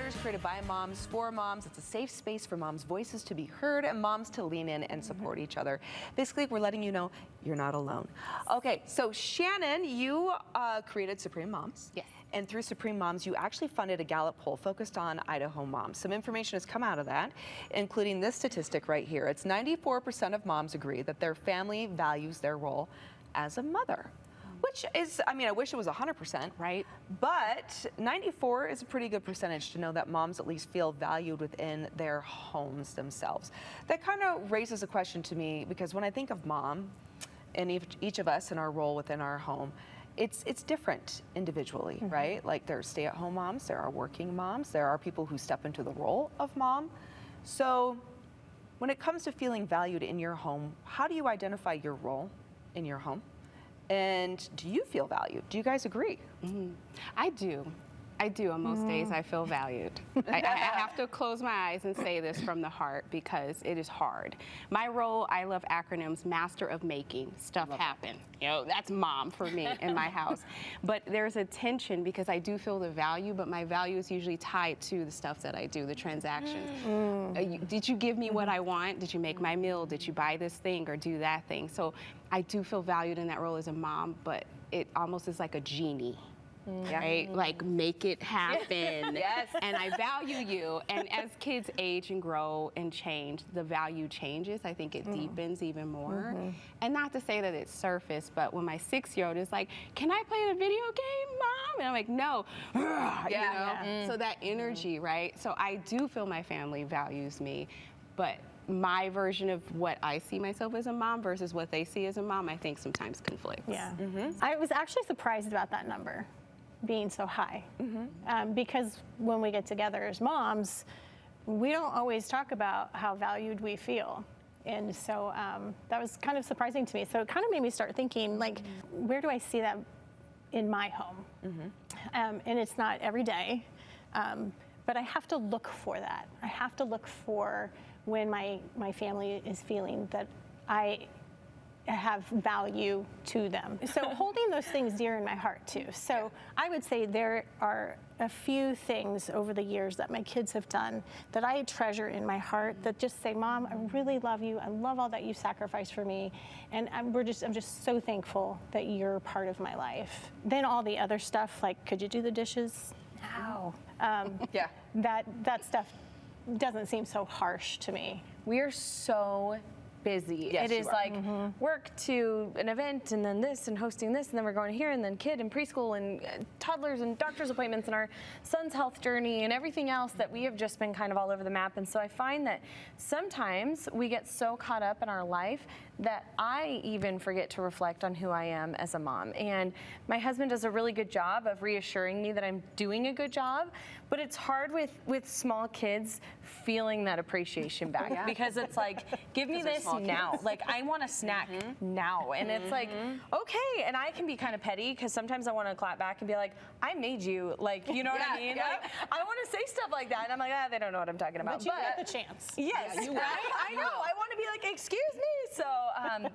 Matters, created by moms for moms. It's a safe space for moms' voices to be heard and moms to lean in and support each other. Basically, we're letting you know you're not alone. Okay, so Shannon, you created Supreme Moms. Yes. And through Supreme Moms, you actually funded a Gallup poll focused on Idaho moms. Some information has come out of that, including this statistic right here. It's 94% of moms agree that their family values their role as a mother. Which is, I mean, I wish it was 100%, right? But 94 is a pretty good percentage to know that moms at least feel valued within their homes themselves. That kind of raises a question to me, because when I think of mom, and each of us in our role within our home, it's different individually, right? Like there's stay-at-home moms, there are working moms, there are people who step into the role of mom. So when it comes to feeling valued in your home, how do you identify your role in your home? And do you feel valued? Do you guys agree? I do. I do on most days. I feel valued. I have to close my eyes and say this from the heart because it is hard. My role, I love acronyms, master of making stuff happen. You know, that's mom for me in my house. But there's a tension because I do feel the value, but my value is usually tied to the stuff that I do, the transactions. Did you give me what I want? Did you make my meal? Did you buy this thing or do that thing? So I do feel valued in that role as a mom, but it almost is like a genie. Right? Like, make it happen. Yes. And I value you. And as kids age and grow and change, the value changes. I think it deepens even more. And not to say that it's surface, but when my 6-year-old is like, can I play the video game, Mom? And I'm like, no. So that energy, right? So I do feel my family values me, but my version of what I see myself as a mom versus what they see as a mom, I think sometimes conflicts. Yeah. I was actually surprised about that number being so high, because when we get together as moms, we don't always talk about how valued we feel. And so that was kind of surprising to me. So it kind of made me start thinking, like, where do I see that in my home? And it's not every day, but I have to look for that. I have to look for when my family is feeling that I have value to them. So holding those things dear in my heart too. So I would say there are a few things over the years that my kids have done that I treasure in my heart that just say, Mom, I really love you. I love all that you sacrificed for me. And I'm just so thankful that you're part of my life. Then all the other stuff, like, could you do the dishes? No. That stuff doesn't seem so harsh to me. We are so busy. Yes, it is like work to an event and then this and hosting this and then we're going here and then kid and preschool and toddlers and doctor's appointments and our son's health journey and everything else that we have just been kind of all over the map. And so I find that sometimes we get so caught up in our life that I even forget to reflect on who I am as a mom. And my husband does a really good job of reassuring me that I'm doing a good job, but it's hard with small kids feeling that appreciation back because it's like, give me this now. Like, I want a snack now. And it's like, okay. And I can be kind of petty because sometimes I want to clap back and be like, I made you. Like, you know what I mean? Like, I want to say stuff like that. And I'm like, they don't know what I'm talking about. But you get the chance. Yes, I know. I want to be like, excuse me. So,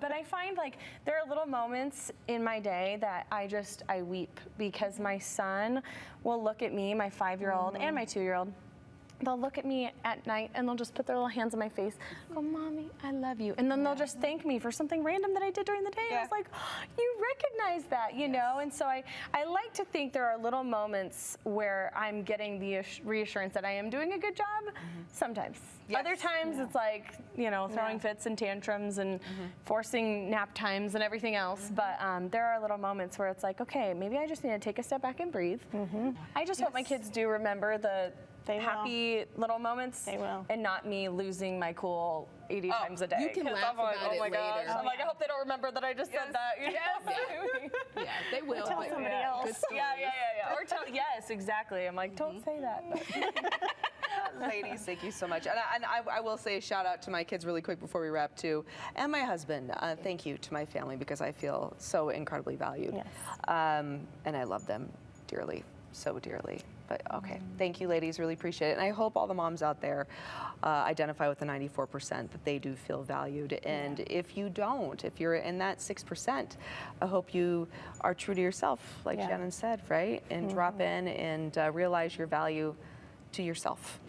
but I find like there are little moments in my day that I weep because my son will look at me, my 5-year-old and my 2-year-old. They'll look at me at night and they'll just put their little hands on my face, go, Mommy, I love you. And then they'll just thank me for something random that I did during the day. I was like, you recognize that, you know? And so I like to think there are little moments where I'm getting the reassurance that I am doing a good job sometimes. Other times it's like, you know, throwing fits and tantrums and forcing nap times and everything else. But there are little moments where it's like, okay, maybe I just need to take a step back and breathe. I just hope my kids do remember the happy little moments and not me losing my cool 80 times a day. You can laugh about it later. I'm like, I hope they don't remember that I just said that. Yeah, they will. Tell somebody else. Or tell, yes, exactly. I'm like, don't say that. Ladies, thank you so much. And I will say a shout out to my kids really quick before we wrap too, and my husband. Thank you to my family because I feel so incredibly valued. And I love them dearly, so dearly. But okay, thank you, ladies. Really appreciate it. And I hope all the moms out there identify with the 94% that they do feel valued. And if you don't, if you're in that 6%, I hope you are true to yourself, like Shannon said, right? And drop in and realize your value to yourself.